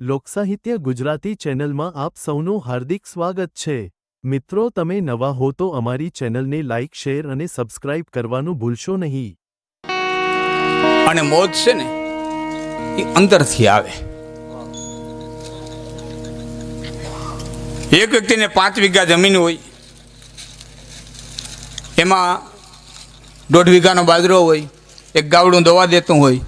લોકસાહિત્ય ગુજરાતી ચેનલમાં આપ સૌનું હાર્દિક સ્વાગત છે। મિત્રો, તમે નવા હો તો અમારી ચેનલને લાઇક, શેર અને સબસ્ક્રાઇબ કરવાનું ભૂલશો નહીં। અને મોજ છે ને એ અંદરથી આવે। એક વ્યક્તિને 5 વીઘા જમીન હોય, એમાં 1.5 વીઘાનો બાજરો હોય, એક ગાવડું દવા દેતું હોય,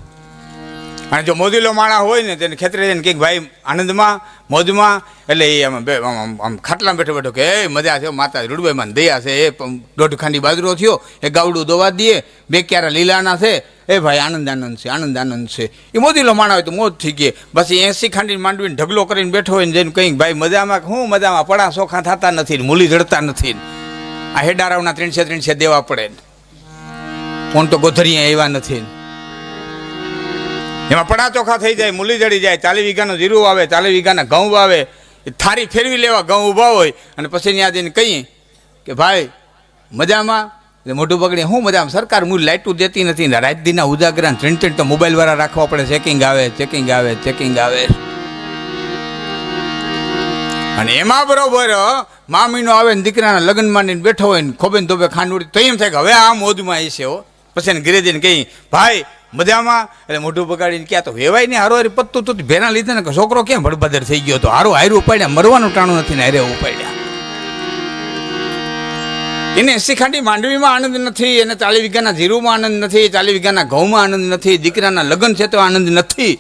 અને જો મોદીલો માણા હોય ને તેને ખેતરે જઈને કંઈક ભાઈ આનંદમાં મોજમાં, એટલે એ આમ ખાટલામાં બેઠો બેઠો કે એ મજા છે, માતા રૂડબાઈમાં દયા છે, એ 1.5 ખાંડી બાજરો થયો, એ ગાવડું દવા દઈએ, 2 ક્યારા લીલાના છે, એ ભાઈ આનંદ આનંદ છે, આનંદ આનંદ છે। એ મોદીલો માણા હોય તો મોજ થઈ ગઈ। બસ 80 ખાંડી માંડવીને ઢગલો કરીને બેઠો હોય ને જઈને કંઈક ભાઈ મજામાં, હું મજામાં, પડા સોખા થતા નથી, મૂલી જડતા નથી, આ હેડારાવના 300 દેવા પડે, કોણ તો ગોધરિયા એવા નથી, એમાં પડા ચોખા થઈ જાય, મૂલી જડી જાય, 40 વીઘાનું જીરું આવે, 40 વીઘાના ઘઉં આવે, એ થારી ફેરવી લેવા ઘઉં ઊભા હોય, અને પછી ત્યાં જઈને કહીએ કે ભાઈ મજામાં, મોઢું પકડી હું મજામાં, સરકાર મૂળ લાઇટું દેતી નથી, રાત દીના ઉજાગરા 3 તો મોબાઈલવાળા રાખવા પડે, ચેકિંગ આવે, ચેકિંગ આવે, ચેકિંગ આવે, અને એમાં બરોબર મામીનો આવે ને દીકરાના લગ્ન માંડીને બેઠો હોય ને ખોબે ધોબે ખાંડ ઉડી, તો એમ થાય કે હવે આ મોજમાં એ છે હો। પછી એને ઘરે જઈને કહી ભાઈ મજામાં, એટલે મોઢું બગાડીને ક્યાં તો વેવાય ને હારો હારી પત્તું તું ભેના લીધે ને છોકરો કેમ ભડબદર થઈ ગયો, તો હારું હારું ઉપાડ્યા, મરવાનું ટાણું નથી ને હારે ઉપાડ્યા। એને 80 ખાંડી માંડવીમાં આનંદ નથી, એને 40 વીઘાના જીરુમાં આનંદ નથી, 40 વીઘાના ઘઉંમાં આનંદ નથી, દીકરાના લગ્ન છે તો આનંદ નથી,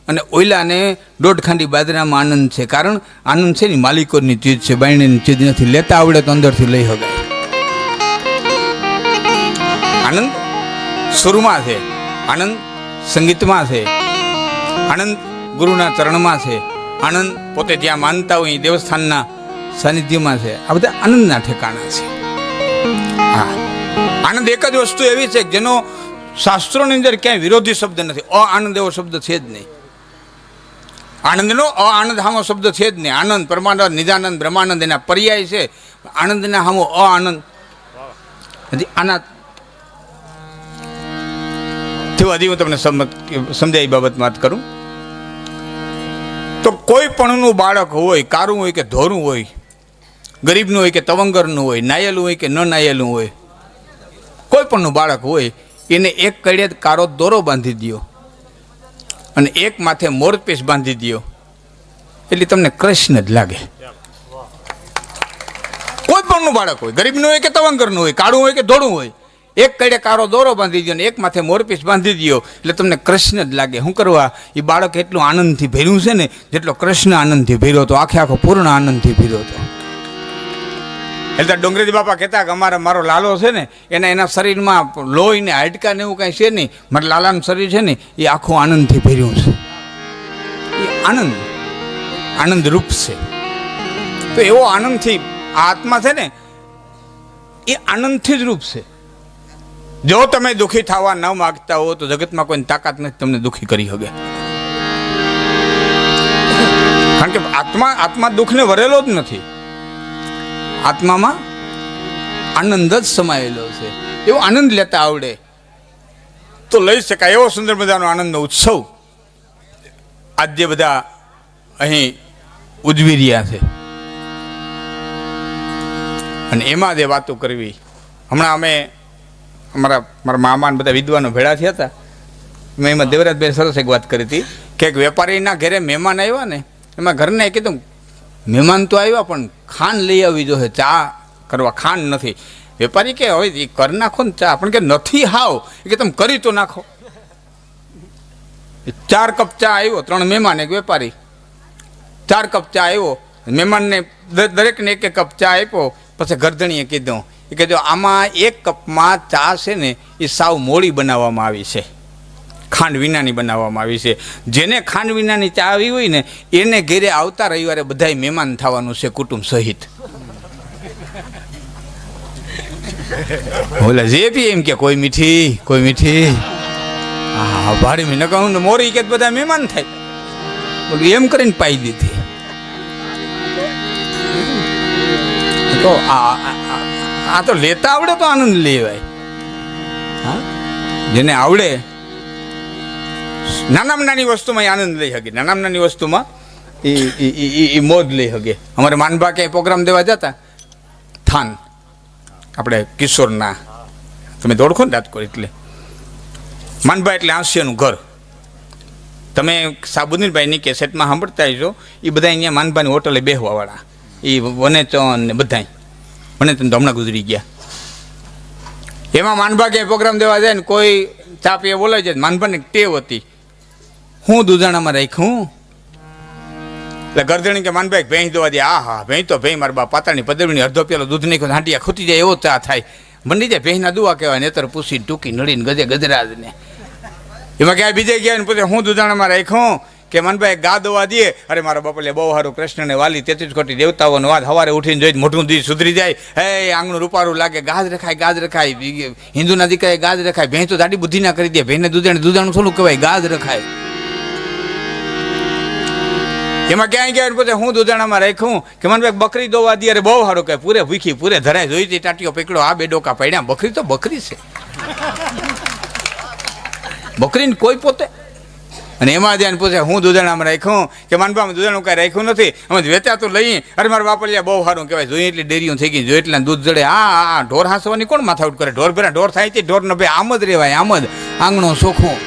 અને ઓઈલાને 1.5 ખાંડી બાજરામાં આનંદ છે। કારણ આનંદ છે ને માલિકોની ચીજ છે, બાયણીની ચીજ નથી, લેતા આવડે તો અંદરથી લઈ શકાય। આનંદ સુરમાં છે, આનંદ સંગીતમાં છે, આનંદ ગુરુના ચરણમાં છે, આનંદ પોતે જ્યાં માનતા હોય દેવસ્થાનના સાનિધ્યમાં છે। આ બધા આનંદના ઠેકાણા છે। હા, આનંદ એક જ વસ્તુ એવી છે જેનો શાસ્ત્રોની અંદર ક્યાંય વિરોધી શબ્દ નથી, આનંદ એવો શબ્દ છે જ નહીં, આનંદનો આનંદ હામો શબ્દ છે જ નહીં। આનંદ, પરમાનંદ, નિજાનંદ, બ્રહ્માનંદ એના પર્યાય છે, આનંદના હામો આનંદ। આના હજી હું તમને સમજાય બાબત વાત કરું તો કોઈ પણનું બાળક હોય, કારું હોય કે ધોરું હોય, ગરીબનું હોય કે તવંગરનું હોય, નાયેલું હોય કે ન નાયેલું હોય, કોઈ પણનું બાળક હોય, એને એક કડે કારો દોરો બાંધી દો અને એક માથે મોરપીસ બાંધી દો, એટલે તમને કૃષ્ણ જ લાગે। કોઈ પણનું બાળક હોય, ગરીબનું હોય કે તવંગરનું હોય, કાળું હોય કે ધોળું હોય, એક કડે કારો દોરો બાંધી દો ને એક માથે મોરપીસ બાંધી દો, એટલે તમને કૃષ્ણ જ લાગે। શું કરવા? એ બાળક એટલું આનંદથી ભર્યું છે ને જેટલો કૃષ્ણ આનંદથી ભર્યો હતો, આખો પૂર્ણ આનંદથી ભર્યો હતો। એટલે ડોંગરેજી બાપા કહેતા કે મારો લાલો છે ને એના શરીરમાં લોહી ને હાડકા ને એવું કાંઈ છે નહીં, મારા લાલાનું શરીર છે ને એ આખું આનંદથી ભર્યું છે, એ આનંદ રૂપ છે। તો એવો આનંદથી આત્મા છે ને એ આનંદથી જ રૂપ છે। જો તમે દુઃખી થવા ન માગતા હો તો જગતમાં કોઈ તાકાત નથી તમને દુઃખી કરી શકે, કારણ કે આત્મા દુઃખને વરેલો જ નથી, આત્મામાં આનંદ જ સમાયેલો છે। એવો આનંદ લેતા આવડે તો લઈ શકાય, એવો સુંદર મજાનો આનંદનો ઉત્સવ આજે બધા અહીં ઉજવી રહ્યા છે, અને એમાં જે વાતો કરવી, હમણાં અમે મારા મામા ને બધા વિદ્વાનો ભેળા થયા હતા, મેં એમાં દેવરાજભાઈ સરસ એક વાત કરી હતી કે એક વેપારીના ઘરે મહેમાન આવ્યા ને, એમાં ઘરને કીધું મહેમાન તો આવ્યા પણ ખાંડ લઈ આવી જોઈએ, ચા કરવા ખાંડ નથી। વેપારી કે હવે એ કરી નાખો ને ચા, પણ કે નથી હાવ, કે તમે કરી તો નાખો। 4 કપ ચા આવ્યો, 3 મહેમાન એક વેપારી, 4 કપ ચા આવ્યો, મહેમાનને દરેકને 1 કપ ચા આપ્યો, પછી ગરદણીએ કીધું કે જો આમાં 1 કપમાં ચા છે ને એ સાવ મોડી બનાવવામાં આવી છે, ખાંડ વિનાની બનાવવામાં આવી છે, જેને ખાંડ વિનાની ચા આવી હોય ને એને ઘેરે આવતા રવિવારે બધાય મહેમાન થવાનું છે કુટુંબ સહિત। ઓલા જે બી એમ કે કોઈ મીઠી હા ભાડી મેં કહું ને મોરી કે બધા મહેમાન થાય, બોલું એમ કરીને પાઈ દીધી। તો આ તો લેતા આવડે તો આનંદ લેવાય, હા જેને આવડે નાનામાં નાની વસ્તુમાં આનંદ લઈ શકે। નાનામાં નાની વસ્તુમાં એ મોજ લઈ શકે. અમારે માનભા ક્યાંય પ્રોગ્રામ દેવા જતા થાન આપણે કિશોરના, તમે દોડખો ને રાજકોટ, એટલે માનભા એટલે હાસ્યનું ઘર. તમે સાબુદ્દીનભાઈની કેસેટમાં સાંભળતા હશો, એ બધા અહીંયા માનભાની હોટલે બેહવાવાળા, એ વનેચન ને બધા. વનેચન તો હમણાં ગુજરી ગયા. એમાં માનભા ક્યાંય પ્રોગ્રામ દેવા જાય ને કોઈ ચા પીએ બોલાવી જાય, માનભાની ટેવ હતી, હું દૂધાણામાં રાખ્યું. એટલે ગરદણી કે માનભાઈ ભેંસ દોવા દે. આ હા ભેંસ તો ભેંસ મારા બા પાતાની પદરણી અડધો પેલો દૂધ નાખ્યો હાંડિયા ખૂટી જાય એવો ચા થાય. મંડી જાય ભેંસના દુવા કહેવાય. નેતર પૂછી ટૂંકી નળીને ગજે ગજરાજ ને એમાં ક્યાંય બીજે ગયા ને પૂછે હું દૂધાણામાં રાખ્યું કે મનભાઈ ગા દોવા દે. અરે મારા બાપલે બહુ સારું કૃષ્ણને વાલી 33 કોટી દેવતાઓનો વાત સવારે ઉઠીને જોઈ મોઢું દી સુધરી જાય. હે આંગણું રૂપારું લાગે, ગાજ રખાય. હિન્દુના દીકરાએ ગાજ રખાય. ભેંસ તો દાડી બુદ્ધિ ના કરી દે. ભેંસને દૂધાણું થોડું કહેવાય, ગાજ રખાય. એમાં ક્યાંય ગયા પૂછે હું દૂધાણામાં રાખ્યું કે મનભાઈ બકરી દોવા દે. અરે બહુ સારું કહે, પૂરે ભૂખી પૂરે ધરાય જોઈતી ટાટીઓ પકડો. આ બે ડોકા પડ્યા. બકરી તો બકરી છે, બકરીને કોઈ પોતે. અને એમાં ધ્યાન પૂછે હું દૂધાણામાં રાખ્યું કે માનભામાં દૂધાણું કાંઈ રાખ્યું નથી, અમે વેચાતું લઈએ. અરે મારા બાપલિયા બહુ સારું કહેવાય, જોઈએ એટલી ડેરીઓ થઈ ગઈ, જોઈએ એટલા દૂધ જડે. આ ઢોર હાંસવાની કોણ માથાઉટ કરે? ઢોર ભેરા ઢોર થાય છે, ઢોર ન ભાઈ આમ જ રહેવાય, આમ જ આંગણો સોખું.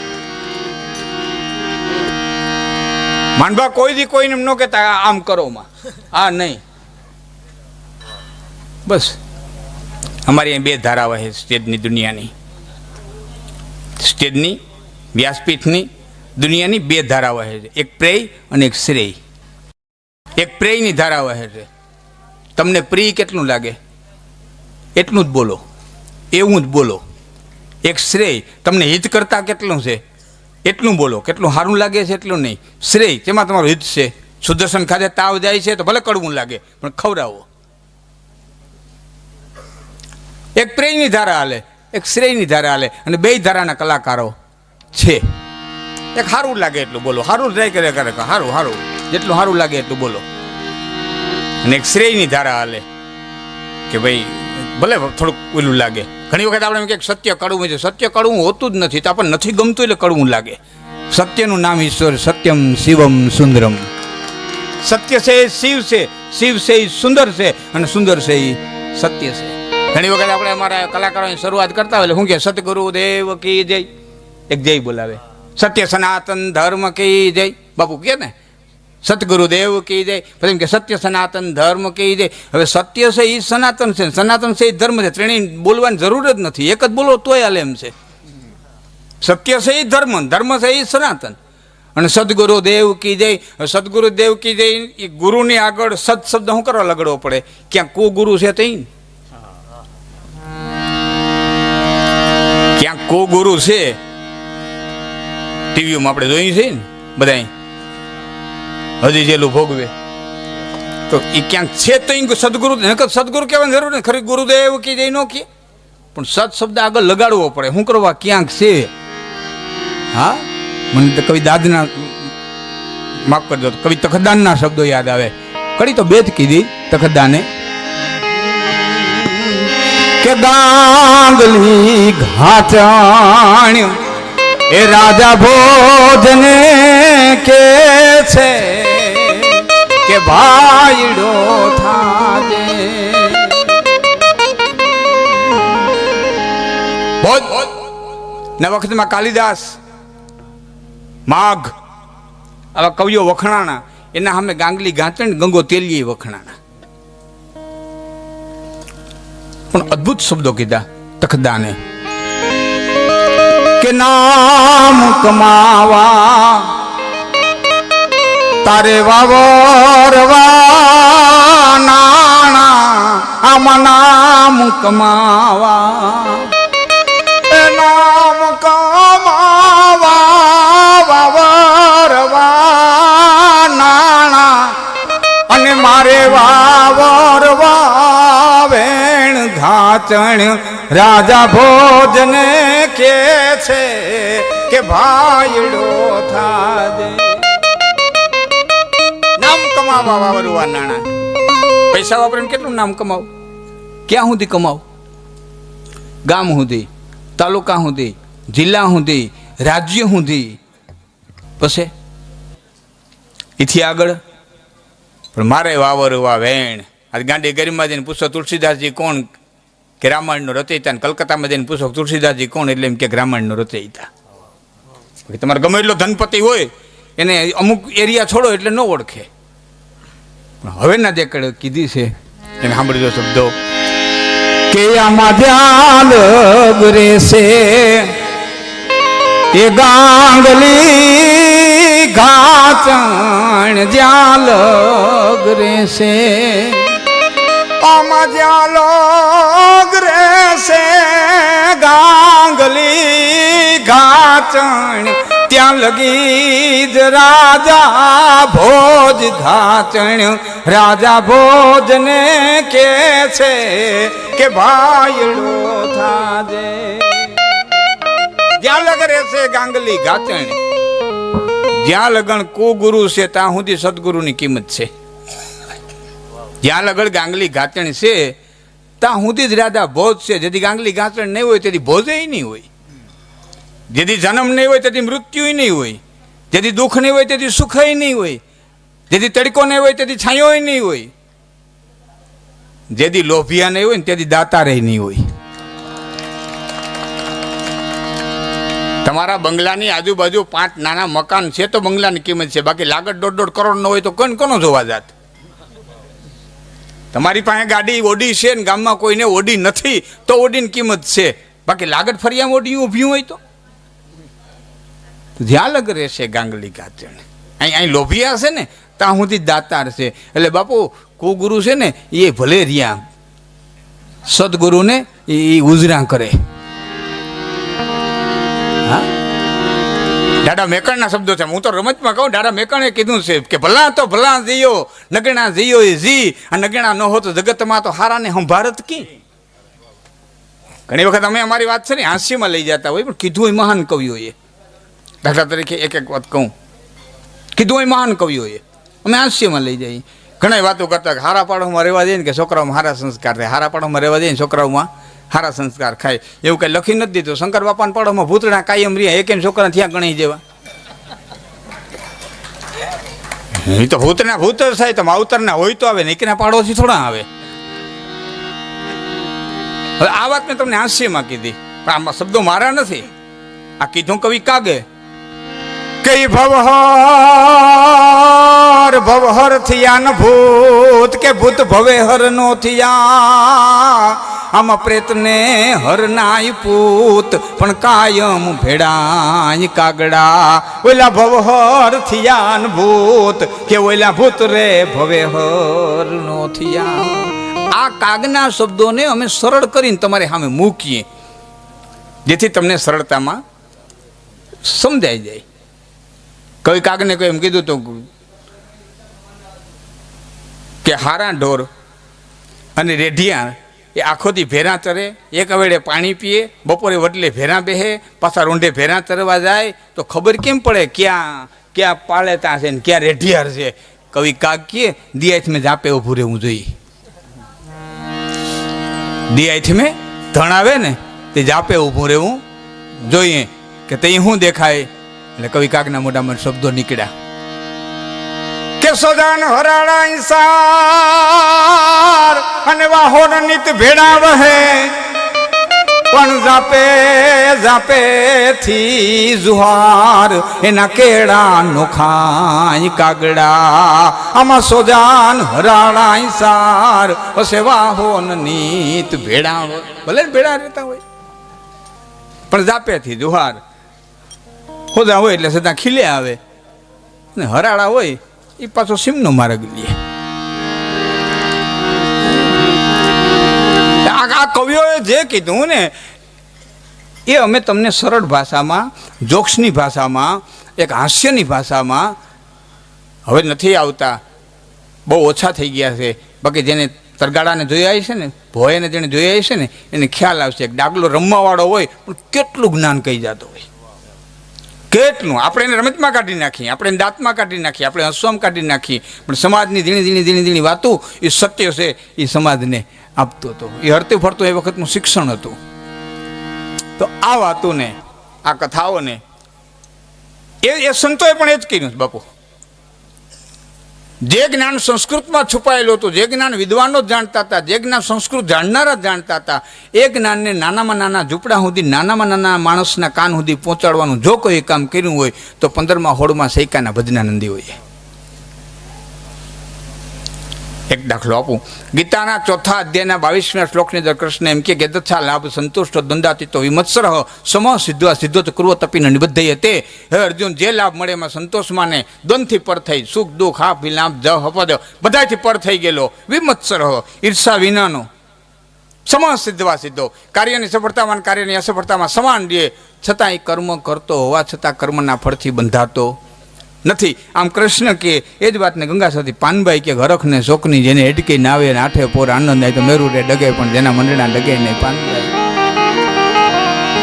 માનભા કોઈ દી કોઈને ન કહેતા આમ કરો માં, આ નહીં. બસ અમારી અહીં બે ધારા વહે સ્ટેજની દુનિયાની, સ્ટેજની વ્યાસપીઠની દુનિયાની બે ધારા વહે છે, એક પ્રેય અને એક શ્રેય. એક પ્રેયની ધારા વહે છે. તમને પ્રિય કેટલું લાગે એટલું જ બોલો, એવું જ બોલો. એક શ્રેય તમને હિત કરતા કેટલું છે એટલું બોલો, કેટલું સારું લાગે છે એટલું નહીં. શ્રેય તેમાં તમારું હિત છે. સુદર્શન ખાતે તાવ જાય છે તો ભલે કડવું લાગે પણ ખવડાવો. એક પ્રેયની ધારા હાલે, એક શ્રેયની ધારા હાલે, અને બે ધારાના કલાકારો છે. એક સારું લાગે એટલું બોલો, સારું ટ્રાય કરે સારું જેટલું સારું લાગે એટલું બોલો. અને એક શ્રેયની ધારા હાલે કે ભાઈ ભલે થોડુંક ઓલું લાગે. ઘણી વખત આપણે કંઈક સત્ય કડવું છે, સત્ય કડવું હોતું જ નથી, તો આપણને નથી ગમતું એટલે કડવું લાગે. સત્યનું નામ ઈશ્વર, સત્યમ શિવમ સુંદરમ. સત્ય છે એ શિવ છે, શિવ છે એ સુંદર છે, અને સુંદર છે એ સત્ય છે. ઘણી વખત આપણે અમારા કલાકારોની શરૂઆત કરતા હોય એટલે શું કે સતગુરુ દેવ કી જય, એક જય બોલાવે. સત્ય સનાતન ધર્મ કી જય, બાપુ કે ને સતગુરુ દેવ કી જય. પછી એમ કે સત્ય સનાતન ધર્મ કી જય. હવે સત્ય છે એ સનાતન છે, સનાતન છે એ ધર્મ છે. ત્રણેય બોલવાની જરૂર જ નથી, એક જ બોલો તોય હાલે એમ છે. સત્ય છે એ ધર્મ, ધર્મ છે એ સનાતન, અને સદગુરુ દેવ કી જય. સદગુરુ દેવ કી જય એ ગુરુની આગળ સદ શબ્દ શું કરવા લગાડવો પડે? ક્યાંક કો ગુરુ છે તે, ક્યાંક કો ગુરુ છે. ટીવીમાં આપણે જોયું છે ને બધા હજી જેલું ભોગવે, તો એ ક્યાંક છે તો સદગુરુ સદગુરુ કહેવાની જરૂર નથી. ખરી ગુરુદેવ કી જય નો કે, પણ સત શબ્દ આગળ લગાડવો પડે. શું કરવા? ક્યાંક છે. હા, મને તો કવિ દાદના માફ કરી દો, કવિ તખતદાનના શબ્દો યાદ આવે. કડી તો બેત કીધી તખતદાને કે ગાંગલી ઘાટાણ એ રાજા ભોજને કે છે કે ભાઈડો થાજે. ભોજ ના વખતમાં કાલિદાસ, માઘ આવા કવિઓ વખણાણા. એના સામે ગાંગલી ગાંચણ, ગંગો તેલીએ વખણાણા. પણ અદ્ભુત શબ્દો કીધા તખતદાને કે નામ કમાવા તારે વાવરવા નાણા, આમાં નામ કમાવા, નામ કમાવા વાવરવા નાણા, અને મારે વાવરવા વેણ ઘાચણ રાજા ભોજને કે છે કે ભાઈડો થાજે. નામ કમાવા વાવરવા નાણા. પૈસા વાપરીને કેટલું નામ કમાવ? ક્યાં સુધી કમાવ? ગામ સુધી, તાલુકા સુધી, જિલ્લા સુધી, રાજ્ય સુધી. પછી એથી આગળ પણ મારે વાવર વા વેણ. આજ ગાંધી ગરીબમાં જઈને પૂછો તુલસીદાસજી કોણ, કે રામાયણનો રચયિતા. ને કલકત્તામાં જઈને પૂછો તુલસીદાસજી કોણ, એટલે એમ કે રામાયણનો રચયિતા. તમારે ગમે એટલો ધનપતિ હોય એને અમુક એરિયા છોડો એટલે ન ઓળખે. હવેના જે કીધી છે એને સાંભળજો શબ્દો કે આમાં ધ્યાન રહેશે એ ગાંગલી ઘાચણ જ્યાં લગ રહેશે, આમાં જ્યાં લગ રહેશે ગાંગલી ઘાચણ ત્યાં લગી જ રાજા ભોજ ઘાચણ. રાજા ભોજને કે છે કે ભાઈડો થાજે. જ્યાં લગ રહેશે ગાંગલી ઘાચણ, જ્યાં લગન કુગુરુ છે ત્યાં સુધી સદગુરુની કિંમત છે. જ્યાં લગન ગાંગલી ઘાચણ છે ત્યાં સુધી જ રાજા ભોજ છે. જેથી ગાંગલી ઘાચણ નહીં હોય તેથી ભોજે નહીં હોય. જેથી જન્મ નહીં હોય તેથી મૃત્યુ નહીં હોય. જેથી દુઃખ નહીં હોય તેથી સુખ નહીં હોય. જેથી તડકો નહીં હોય તેથી છાંયો નહીં હોય. જેથી લોભિયા નહીં હોય ને તેથી દાતારે નહીં હોય. તમારા બંગલાની આજુબાજુ 5 નાના મકાન છે તો બંગલાની કિંમત છે. બાકી લાગત 1.5 કરોડ ન હોય તો કોનો જોવા જાત. તમારી પાસે ગાડી ઓડી છે ને ગામમાં કોઈને ઓડી નથી તો ઓડીની કિંમત છે. બાકી લાગત ફરિયામાં ઓડી ઊભી હોય તો જ્યાં લગ રહેશે ગાંગલી ઘાચણ. અહીં લોભિયા છે ને ત્યાં સુધી દાતાર છે. એટલે બાપુ કુગુરુ છે ને એ ભલે રહ્યા, સદગુરુને એ ઉજરા કરે. હા, દાદા મેકણના શબ્દો છે. હું તો રમતમાં કહું, દાદા મેકણે કીધું છે કે ભલા તો ભલા જીયો, નગણા જીયો એ જી. આ નગણા ન હોત જગતમાં તો હારાને સંભારત કી. ઘણી વખત અમે અમારી વાત છે ને હાસ્યમાં લઈ જતા હોય, પણ કીધું હોય મહાન કવિઓએ. દાખલા તરીકે એક વાત કહું, કીધું હોય મહાન કવિઓએ, અમે હાસ્યમાં લઈ જઈએ. ઘણા વાતો કરતા કે હારા પાડોમાં રહેવા દઈએ ને કે છોકરાઓમાં હારા સંસ્કાર થાય, હારા પાડોમાં રહેવા દઈએ ને છોકરાઓમાં હારા સંસ્કાર ખાય. એવું કંઈ લખી નથી દીધું. શંકર બાપાના પાડોમાં ભૂતડા કાયમ રહ્યા, એક એમ છોકરા ત્યાં ગણી જેવા. એ તો ભૂતના ભૂત જ થાય. તો માવતરના હોય તો આવે, નીકળના પાડોશી થોડા આવે. હવે આ વાત મેં તમને હાસ્યમાં કીધી, પણ આમાં શબ્દો મારા નથી. આ કીધું કવિ કાગે. કઈ ભવહર થયા ન ભૂત, કે ભૂત ભવે હર નો થયા. આમાં પ્રેતને હર નાય પૂત, પણ કાયમ ભેડાય કાગડા. ઓલા ભવહર થયા ન ભૂત, કે ઓલા ભૂત રે ભવે હર નો થયા. આ કાગના શબ્દોને અમે સરળ કરીને તમારે સામે મૂકીએ, જેથી તમને સરળતામાં સમજાઈ જાય. કવિ કાગને કોઈ એમ કીધું તો કે હારા ઢોર અને રેઢિયા એ આખોથી ભેરા ચરે, એક વેળે પાણી પીએ, બપોરે વડલે ભેરા બેહે, પાછા રૂંઢે ભેરા ચરવા જાય તો ખબર કેમ પડે ક્યાં ક્યાં પાળેતા છે ને ક્યાં રેઢિયાર છે. કવિ કાગ કહે દિયાથી મેં જાપે ઊભું રહેવું જોઈએ. દિયાથી મેં ધણ આવે ને તે જાપે ઊભું રહેવું જોઈએ. કે તે શું દેખાય? એટલે કવિ કાગના મોઢામાં શબ્દો નીકળ્યા કે સોજાન હરાળા ઈસાર અને વાહોર નિત ભેડા વહે, પણ જાપે જાપે થી જુહાર એના કેળા નોખાય કાગડા. આમાં સોજાન હરાળા ઈસાર હશે વાહોર નિત ભેડા. ભલે ભેડા રહેતા હોય પણ જાપે થી જુહાર. ખોદા હોય એટલે સદા ખીલે આવે, ને હરાળા હોય એ પાછો સિમનો માર્ગ લે. આ કવિઓએ જે કીધું ને એ અમે તમને સરળ ભાષામાં, જોક્સની ભાષામાં, એક હાસ્યની ભાષામાં, હવે નથી આવતા, બહુ ઓછા થઈ ગયા છે. બાકી જેને તરગાળાને જોયા છે ને, ભોયને જેને જોયા છે ને એને ખ્યાલ આવશે. એક ડાગલો રમવાવાળો હોય પણ કેટલું જ્ઞાન કહી જતો હોય, કેટલું. આપણે એને રમતમાં કાઢી નાખીએ, આપણે એને દાંતમાં કાઢી નાખીએ, આપણે હસવામાં કાઢી નાખીએ, પણ સમાજની ઝીણી ઝીણી વાતો એ સત્ય છે એ સમાજને આપતો હતો. એ હરતું ફરતું એ વખતનું શિક્ષણ હતું. તો આ વાતોને, આ કથાઓને એ સંતોએ પણ એ જ કર્યું બાપુ. જે જ્ઞાન સંસ્કૃતમાં છુપાયેલું હતું, જે જ્ઞાન વિદ્વાનો જ જાણતા હતા, જે જ્ઞાન સંસ્કૃત જાણનારા જ જાણતા હતા, એ જ્ઞાનને નાનામાં નાના ઝૂંપડા સુધી, નાનામાં નાના માણસના કાન સુધી પહોંચાડવાનું જો કોઈ કામ કર્યું હોય તો 15મા હોળમાં સૈકાના ભજનાનંદી હોય. એક દાખલો આપું. ગીતાના 4થા અધ્યાયના 22મા શ્લોકની અંદર કૃષ્ણ એમ કે દચ્છા લાભ સંતુષ્ટો દંડાતીતો વિમત્સરઃ સમઃ સિદ્ધવા સિદ્ધો તો કુર્વ તપીન નિબદ્ધય તે. હે અર્જુન, જે લાભ મળે એમાં સંતોષ માને, દ્વંદથી પર થઈ, સુખ દુઃખ હાપ વિલાપ જ હપદ બધાથી પર થઈ ગયેલો, વિમત્સરઃ ઈર્ષા વિનાનો, સમઃ સિદ્ધવા સિદ્ધો, કાર્યની સફળતામાં કાર્યની અસફળતામાં સમાન રહે, છતાં એ કર્મ કરતો હોવા છતાં કર્મના ફળથી બંધાતો નથી. આમ કૃષ્ણ કે એ જ વાતને ગંગા સતી પાનભાઈ કે હરખને શોકની જેને હેડકી નાવે ને આઠે પોર આનંદ થાય તો મેરુ રે ડગે પણ જેના મંડળા ડગે નહીં પાનભાઈ.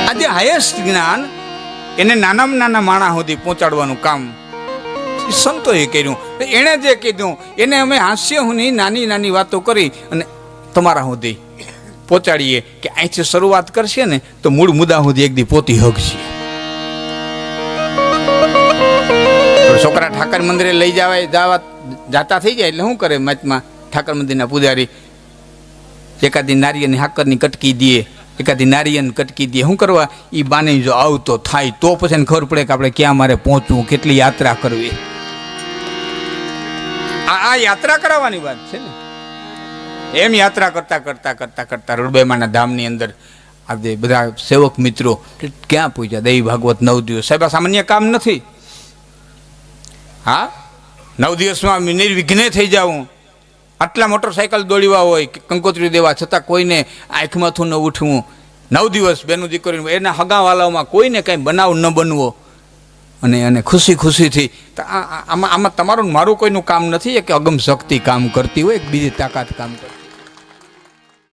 આજે હાઈએસ્ટ જ્ઞાન એને નાનામાં નાના માણસ સુધી પહોંચાડવાનું કામ સંતોએ કર્યું. એણે જે કીધું એને અમે હાસ્ય હુની નાની નાની વાતો કરી અને તમારા સુધી પહોંચાડીએ કે અહીંથી શરૂઆત કરશે ને તો મૂળ મુદ્દા સુધી એક દી પોતી હકશે. છોકરા ઠાકર મંદિરે લઈ જાતા થઈ જાય એટલે શું કરે? મચમાં ઠાકર મંદિરના પૂજારી એકાદી નારિયેળની હાકરની કટકી દે, એકાદી નારિયેળની કટકી દે. શું કરવા? એ બાને જો આવતો થાય તો પછી ખબર પડે કે આપણે ક્યાં મારે પહોંચવું, કેટલી યાત્રા કરવી. આ યાત્રા કરાવવાની વાત છે ને. એમ યાત્રા કરતા કરતા કરતા કરતા રૂડબેમાના ધામની અંદર આજે બધા સેવક મિત્રો ક્યાં પૂછ્યા? દૈવી ભાગવત 9 દિવસ. સાહેબ આ સામાન્ય કામ નથી. હા, 9 દિવસમાં નિર્વિઘ્ને થઈ જાઉં. આટલા મોટરસાઇકલ દોડવા હોય, કંકોત્રી દેવા છતાં કોઈને આંખમાંથી ન ઉઠવું. 9 દિવસ બેનું દીકરીનું એના હગાવાલાઓમાં કોઈને કંઈ બનાવ ન બનવો અને ખુશી ખુશીથી. આમાં તમારું મારું કોઈનું કામ નથી કે અગમ શક્તિ કામ કરતી હોય, બીજી તાકાત કામ કરતી.